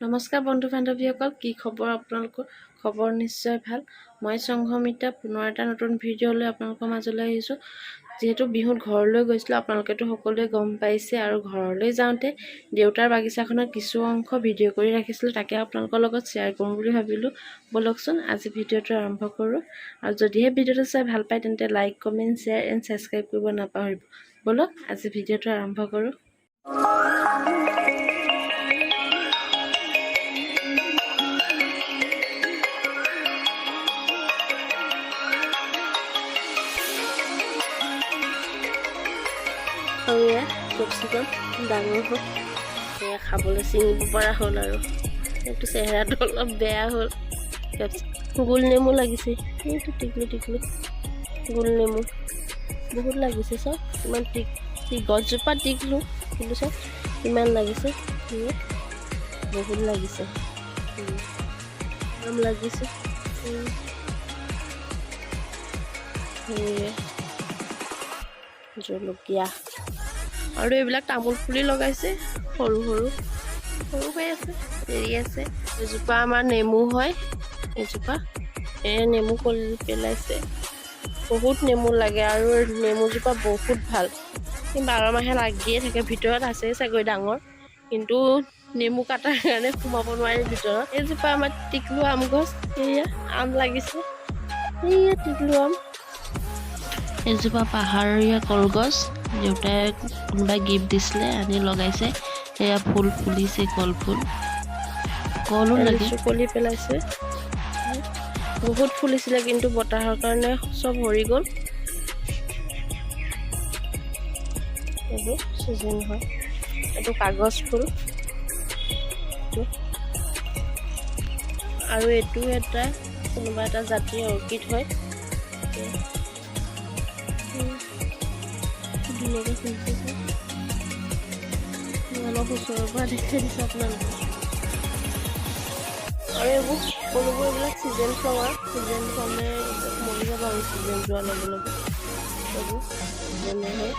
নমস্কাৰ বন্ধু বান্ধৱীসকল, কি খবৰ আপোনালোকৰ? খবৰ নিশ্চয় ভাল। মই সংঘমিতা পুনৰ এটা নতুন ভিডিঅ' লৈ আপোনালোকৰ মাজলৈ আহিছোঁ। যিহেতু বিহুত ঘৰলৈ গৈছিলোঁ, আপোনালোকেতো সকলোৱে গম পাইছে, আৰু ঘৰলৈ যাওঁতে দেউতাৰ বাগিচাখনৰ কিছু অংশ ভিডিঅ' কৰি ৰাখিছিলোঁ, তাকে আপোনালোকৰ লগত শ্বেয়াৰ কৰোঁ বুলি ভাবিলোঁ। ব'লকচোন আজি ভিডিঅ'টো আৰম্ভ কৰোঁ। আৰু যদিহে ভিডিঅ'টো চাই ভাল পায় তেন্তে like, comment, share and subscribe কৰিব নাপাহৰিব। ব'লক আজি ভিডিঅ'টো আৰম্ভ কৰোঁ। আৰু এয়া কেপচিকাম ডাঙৰ হ'ল, এয়া খাবলৈ ছিঙিব পৰা হ'ল, আৰু এইটো চেহেৰাটো অলপ বেয়া হ'ল। গোল নেমু লাগিছে, এইটো টিকলি গোল নেমু বহুত লাগিছে। চব ইমান গছজোপা টিকলো, কিন্তু চব ইমান লাগিছে, বহুত লাগিছে, আম লাগিছে। জলকীয়া আৰু এইবিলাক তামোল পুলি লগাইছে, সৰু হৈ আছে, হেৰি আছে। এজোপা আমাৰ নেমু হয়, এজোপা নেমু কলি পেলাইছে। বহুত নেমু লাগে, আৰু নেমুজোপা বহুত ভাল, 12 মাহে লাগিয়ে থাকে। ভিতৰত আছে চাগৈ ডাঙৰ, কিন্তু নেমু কাটাৰ কাৰণে সোমাব নোৱাৰি ভিতৰত। এইজোপা আমাৰ টিকলু আম গছ, এয়া আম লাগিছে, এয়া টিকলু আম। এজোপা পাহাৰীয়া কলগছ, দেউতাই কোনোবাই গিফ্ট দিছিলে, আনি লগাইছে। এয়া ফুল ফুলিছে, কলো লাগিছে, কলি পেলাইছে। বহুত ফুলিছিলে, কিন্তু বতাহৰ কাৰণে চব মৰি গ'ল। এইবোৰ চিজন হয়, এইটো কাগজ ফুল, আৰু এইটো এটা কোনোবা এটা জাতীয় অৰ্কিড হয়। ধুনীয়াকৈ ফুলিছে, অলপ ওচৰৰ পৰা দেখাই দিছোঁ আপোনালোকে। আৰু এইবোৰ সকলোবোৰ এইবিলাক ছিজন ফ্লাৱাৰ, ছিজন হ'লে মৰি যাব, আৰু ছিজন যোৱাৰ লগে লগে এইবোৰ ছিজনে হয়।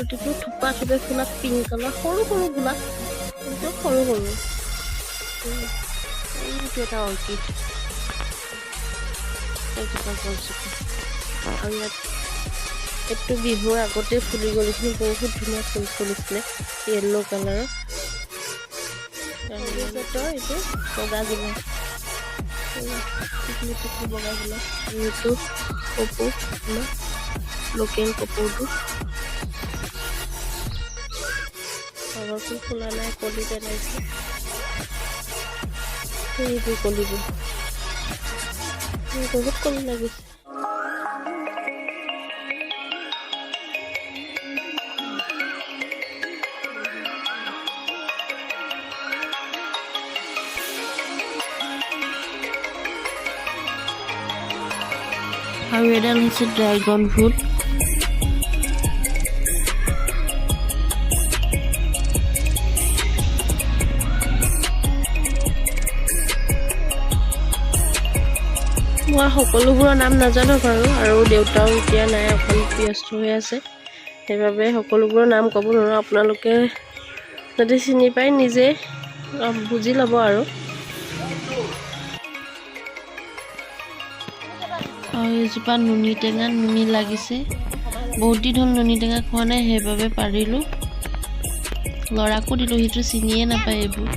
টিকলু থোপা ফুলা পিংক কালাৰ, সৰু গোলাপ, একদম সৰু। এইটো এটা অৰ্কিড, এইজোপা গছজোপা। আৰু ইয়াত এইটো বিহুৰ আগতে ফুলি গ'ল, এইখিনি বহুত ধুনীয়া ফুল ফুলিছিলে, য়েল্ল' কালাৰৰ। এইটো বগা গোলাপ, টিকলু বগা গোলাপ। আৰু এইটো কপৌ, লোকেল কপৌটো। তলৰটো ফুলা নাই, কলি পেলাইছে, এইবোৰ কলিবোৰ বহুত কলি লাগিছে। আৰু এডাল হৈছে ড্ৰাগন ফ্ৰুট। মই সকলোবোৰৰ নাম নাজানো বাৰু, আৰু দেউতাও এতিয়া নাই, অকণ ব্যস্ত হৈ আছে, সেইবাবে সকলোবোৰৰ নাম ক'ব নোৱাৰোঁ। আপোনালোকে যদি চিনি পায় নিজে বুজি ল'ব। আৰু এইজোপা নুনী টেঙা, নুনী লাগিছে, বহুত দিন হ'ল নুনী টেঙা খোৱা নাই, সেইবাবে পাৰিলোঁ। ল'ৰাকো দিলোঁ, সিটো চিনিয়ে নাপায় এইবোৰ।